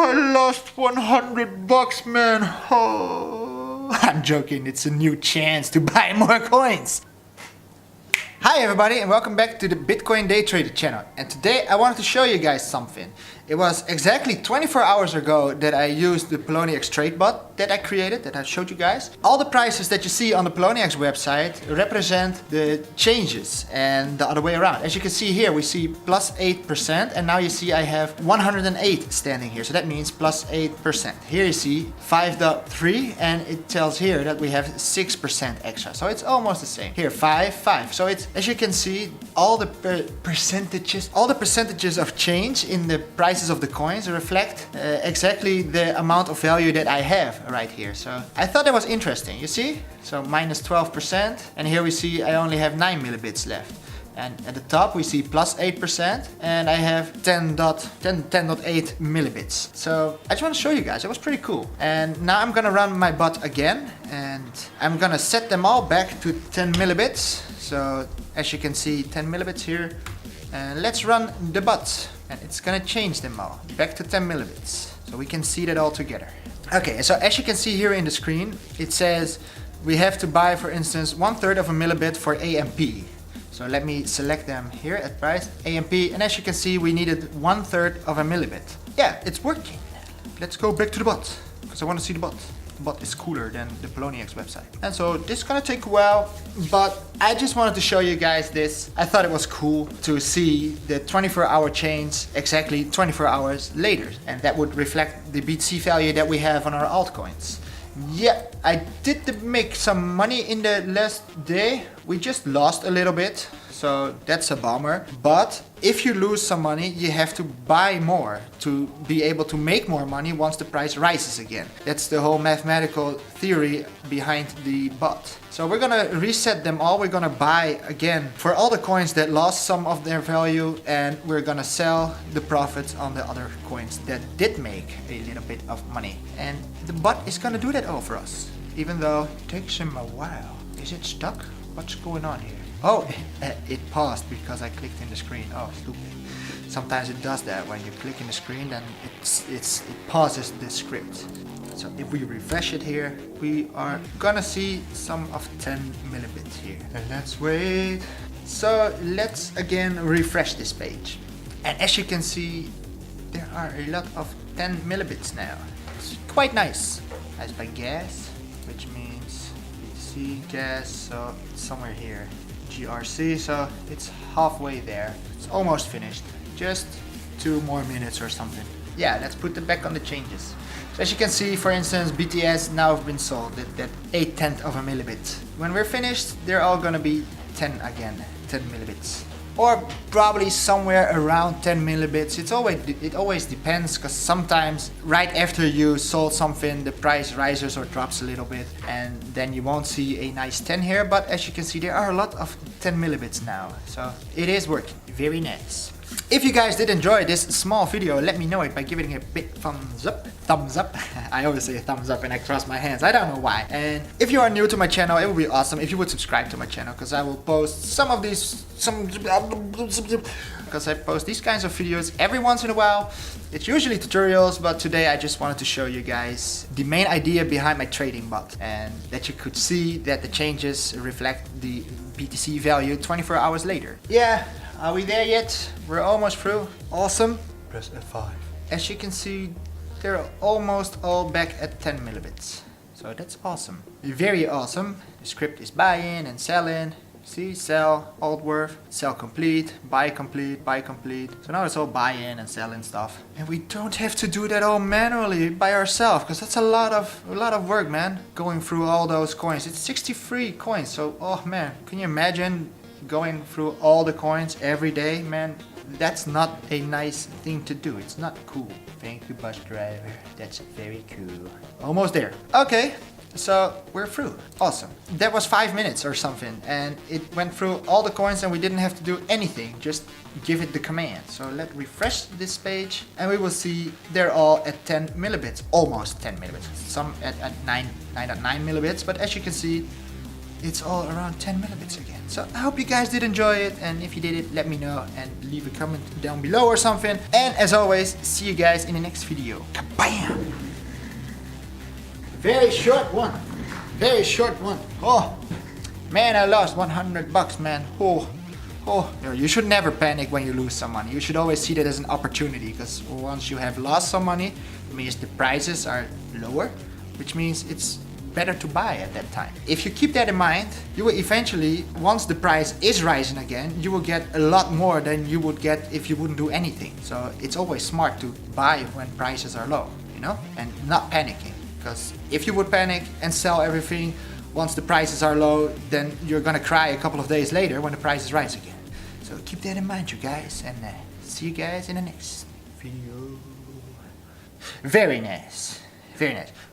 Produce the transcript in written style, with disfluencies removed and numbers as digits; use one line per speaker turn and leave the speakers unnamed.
I lost 100 bucks, man. Oh. I'm joking, it's a new chance to buy more coins. Hi everybody and welcome back to the Bitcoin Daytrader channel. And today I wanted to show you guys something. It was exactly 24 hours ago that I used the Poloniex trade bot that I created, that I showed you guys. All the prices that you see on the Poloniex website represent the changes and the other way around. As you can see here, we see plus 8% and now you see I have 108 standing here. So that means plus 8%. Here you see 5.3 and it tells here that we have 6% extra. So it's almost the same. Here 5. So it's, as you can see, all the percentages of change in the prices of the coins reflect exactly the amount of value that I have right here. So I thought that was interesting, you see? So minus 12%, and here we see I only have 9 millibits left. And at the top we see plus 8% and I have 10.8 millibits. So I just want to show you guys, it was pretty cool. And now I'm gonna run my bot again and I'm gonna set them all back to 10 millibits. So as you can see, 10 millibits here. And let's run the bot and it's gonna change them all back to 10 millibits. So we can see that all together. Okay, so as you can see here in the screen, it says we have to buy, for instance, 1/3 of a millibit for AMP. So let me select them here at price, AMP, and as you can see, we needed 1/3 of a millibit. Yeah, it's working. Let's go back to the bot, because I want to see the bot. The bot is cooler than the Poloniex website. And so this is gonna take a while, but I just wanted to show you guys this. I thought it was cool to see the 24-hour change exactly 24 hours later. And that would reflect the BTC value that we have on our altcoins. Yeah, I did make some money in the last day. We just lost a little bit, so that's a bummer. But if you lose some money, you have to buy more to be able to make more money once the price rises again. That's the whole mathematical theory behind the bot. So we're gonna reset them all. We're gonna buy again for all the coins that lost some of their value, and we're gonna sell the profits on the other coins that did make a little bit of money. And the bot is gonna do that all for us, even though it takes him a while. Is it stuck? What's going on here? Oh, it paused because I clicked in the screen. Oh, stupid. Sometimes it does that when you click in the screen, then it pauses the script. So if we refresh it here, we are gonna see some of 10 millibits here. And let's wait. So let's again refresh this page. And as you can see, there are a lot of 10 millibits now. It's quite nice. As by gas, which means BTC gas, so it's somewhere here. GRC, so it's halfway there. It's almost finished. Just 2 more minutes or something. Yeah, let's put it back on the changes. So as you can see, for instance, BTS now have been sold at 1/8 of a millibit. When we're finished, they're all gonna be 10 again, 10 millibits. Or probably somewhere around 10 millibits. It always depends, because sometimes right after you sold something, the price rises or drops a little bit, and then you won't see a nice 10 here. But as you can see, there are a lot of 10 millibits now. So it is working. Very nice. If you guys did enjoy this small video, let me know it by giving it a big thumbs up. I always say thumbs up and I cross my hands. I don't know why. And if you are new to my channel, it would be awesome if you would subscribe to my channel, because I will post because I post these kinds of videos every once in a while. It's usually tutorials, but today I just wanted to show you guys the main idea behind my trading bot, and that you could see that the changes reflect the BTC value 24 hours later. Yeah. Are we there yet? We're almost through. Awesome. Press F5. As you can see, they're almost all back at 10 millibits. So that's awesome. Very awesome. The script is buy in and sell in. See, sell, alt worth, sell complete, buy complete, buy complete. So now it's all buy in and sell in stuff. And we don't have to do that all manually by ourselves, because that's a lot of work, man. Going through all those coins. It's 63 coins. So, oh man, can you imagine going through all the coins every day? Man, that's not a nice thing to do. It's not cool. Thank you, bus driver. That's very cool. Almost there. Okay, so we're through. Awesome. That was 5 minutes or something, and it went through all the coins and we didn't have to do anything. Just give it the command. So let's refresh this page and we will see they're all at 10 millibits. Almost 10 millibits. Some at 9.9 millibits, but as you can see, it's all around 10 millibits again. So I hope you guys did enjoy it, and if you did it, let me know and leave a comment down below or something. And as always, see you guys in the next video. Kabam! Very short one. Very short one. Oh, man, I lost 100 bucks, man. Oh. You should never panic when you lose some money. You should always see that as an opportunity, because once you have lost some money, it means the prices are lower, which means it's better to buy at that time. If you keep that in mind, you will eventually, once the price is rising again, you will get a lot more than you would get if you wouldn't do anything. So it's always smart to buy when prices are low, you know, and not panicking. Because if you would panic and sell everything once the prices are low, then you're gonna cry a couple of days later when the prices rise again. So keep that in mind, you guys, and see you guys in the next video. Very nice. Very nice.